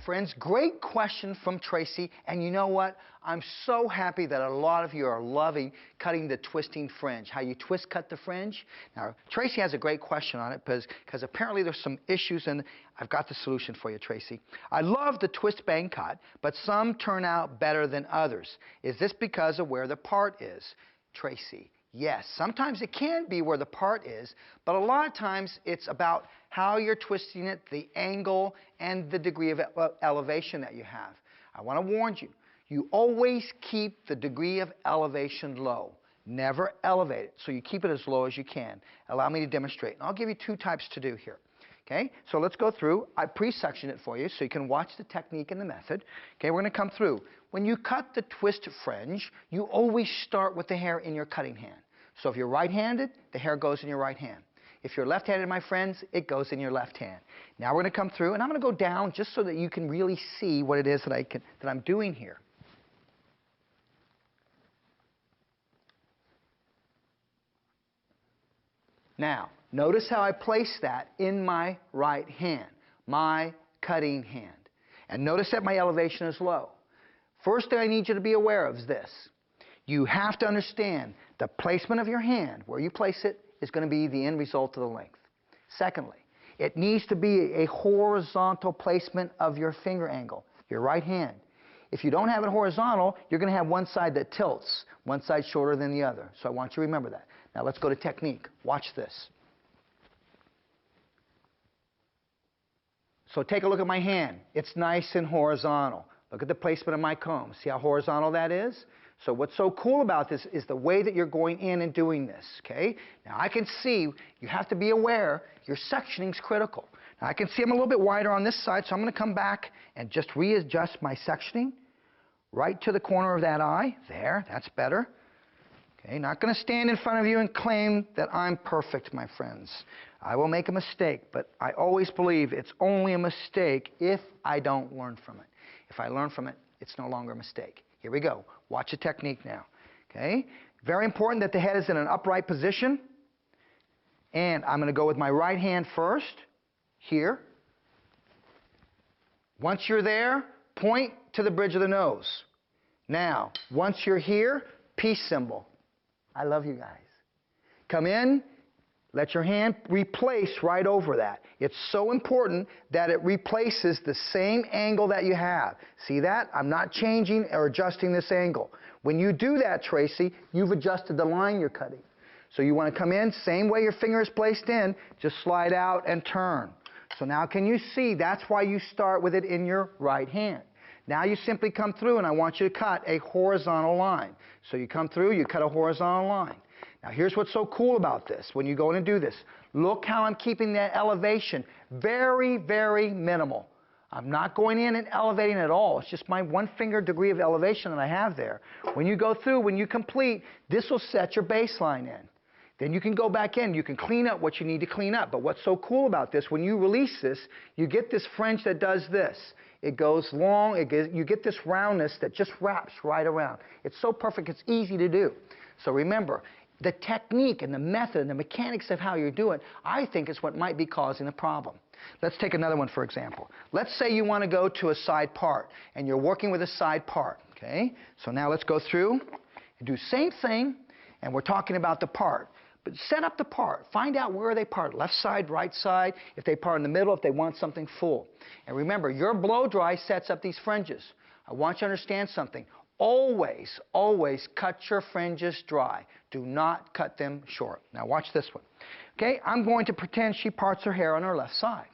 friends. Great question from Tracy. And you know what? I'm so happy that a lot of you are loving cutting the twisting fringe, how you twist cut the fringe. Now, Tracy has a great question on it because apparently there's some issues, and I've got the solution for you, Tracy. I love the twist bang cut, but some turn out better than others. Is this because of where the part is? Tracy, yes, sometimes it can be where the part is, but a lot of times it's about how you're twisting it, the angle, and the degree of elevation that you have. I want to warn you, you always keep the degree of elevation low. Never elevate it, so you keep it as low as you can. Allow me to demonstrate. And I'll give you two types to do here. Okay, so let's go through. I pre-sectioned it for you so you can watch the technique and the method. Okay, we're going to come through. When you cut the twist fringe, you always start with the hair in your cutting hand. So if you're right-handed, the hair goes in your right hand. If you're left-handed, my friends, it goes in your left hand. Now we're going to come through, and I'm going to go down just so that you can really see what it is that I'm doing here. Now, notice how I place that in my right hand, my cutting hand. And notice that my elevation is low. First thing I need you to be aware of is this. You have to understand the placement of your hand, where you place it, is going to be the end result of the length. Secondly, it needs to be a horizontal placement of your finger angle, your right hand. If you don't have it horizontal, you're going to have one side that tilts, one side shorter than the other. So I want you to remember that. Now let's go to technique. Watch this. So take a look at my hand. It's nice and horizontal. Look at the placement of my comb. See how horizontal that is? So what's so cool about this is the way that you're going in and doing this, okay? Now I can see, you have to be aware, your sectioning is critical. Now I can see I'm a little bit wider on this side, so I'm going to come back and just readjust my sectioning right to the corner of that eye. There, that's better. Okay, not going to stand in front of you and claim that I'm perfect, my friends. I will make a mistake, but I always believe it's only a mistake if I don't learn from it. If I learn from it, it's no longer a mistake. Here we go. Watch the technique now. Okay? Very important that the head is in an upright position. And I'm going to go with my right hand first, here. Once you're there, point to the bridge of the nose. Now, once you're here, peace symbol. I love you guys. Come in, let your hand replace right over that. It's so important that it replaces the same angle that you have. See that? I'm not changing or adjusting this angle. When you do that, Tracy, you've adjusted the line you're cutting. So you want to come in, same way your finger is placed in, just slide out and turn. So now can you see? That's why you start with it in your right hand. Now you simply come through, and I want you to cut a horizontal line. So you come through, you cut a horizontal line. Now here's what's so cool about this when you go in and do this. Look how I'm keeping that elevation very, very minimal. I'm not going in and elevating at all. It's just my one finger degree of elevation that I have there. When you go through, when you complete, this will set your baseline in. Then you can go back in. You can clean up what you need to clean up. But what's so cool about this, when you release this, you get this fringe that does this. It goes long. You get this roundness that just wraps right around. It's so perfect. It's easy to do. So remember, the technique and the method and the mechanics of how you do it, I think is what might be causing the problem. Let's take another one, for example. Let's say you want to go to a side part, and you're working with a side part. Okay? So now let's go through and do the same thing, and we're talking about the part. But set up the part. Find out where they part, left side, right side, if they part in the middle, if they want something full. And remember, your blow dry sets up these fringes. I want you to understand something. Always, always cut your fringes dry. Do not cut them short. Now watch this one. Okay, I'm going to pretend she parts her hair on her left side.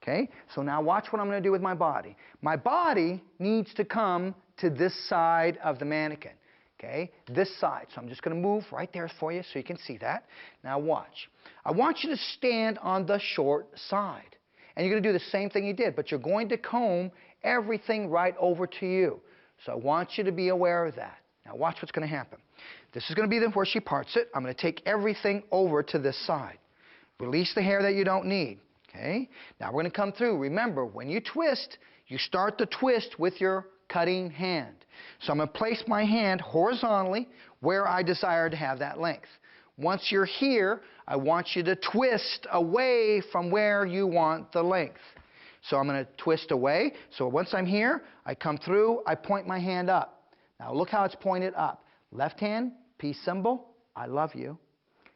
Okay, so now watch what I'm going to do with my body. My body needs to come to this side of the mannequin. Okay, this side. So I'm just going to move right there for you so you can see that. Now watch. I want you to stand on the short side. And you're going to do the same thing you did, but you're going to comb everything right over to you. So I want you to be aware of that. Now watch what's going to happen. This is going to be where she parts it. I'm going to take everything over to this side. Release the hair that you don't need. Okay? Now we're going to come through. Remember, when you twist, you start the twist with your cutting hand. So I'm going to place my hand horizontally where I desire to have that length. Once you're here, I want you to twist away from where you want the length. So I'm going to twist away. So once I'm here, I come through, I point my hand up. Now look how it's pointed up. Left hand, peace symbol, I love you.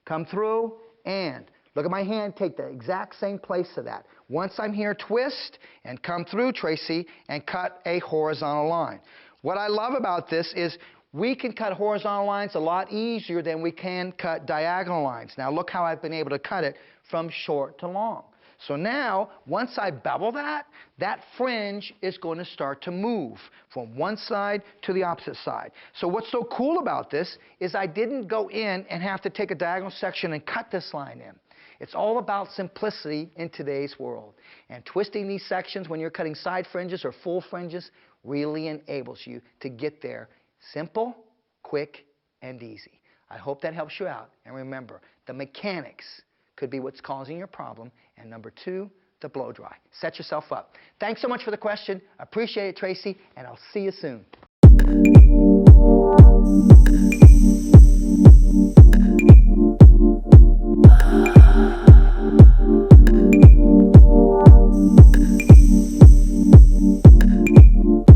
Come through, and look at my hand, take the exact same place of that. Once I'm here, twist, and come through, Tracy, and cut a horizontal line. What I love about this is we can cut horizontal lines a lot easier than we can cut diagonal lines. Now look how I've been able to cut it from short to long. So now, once I bevel that, that fringe is going to start to move from one side to the opposite side. So what's so cool about this is I didn't go in and have to take a diagonal section and cut this line in. It's all about simplicity in today's world. And twisting these sections when you're cutting side fringes or full fringes really enables you to get there simple, quick, and easy. I hope that helps you out. And remember, the mechanics could be what's causing your problem. And number 2, the blow dry. Set yourself up. Thanks so much for the question. Appreciate it, Tracy, and I'll see you soon.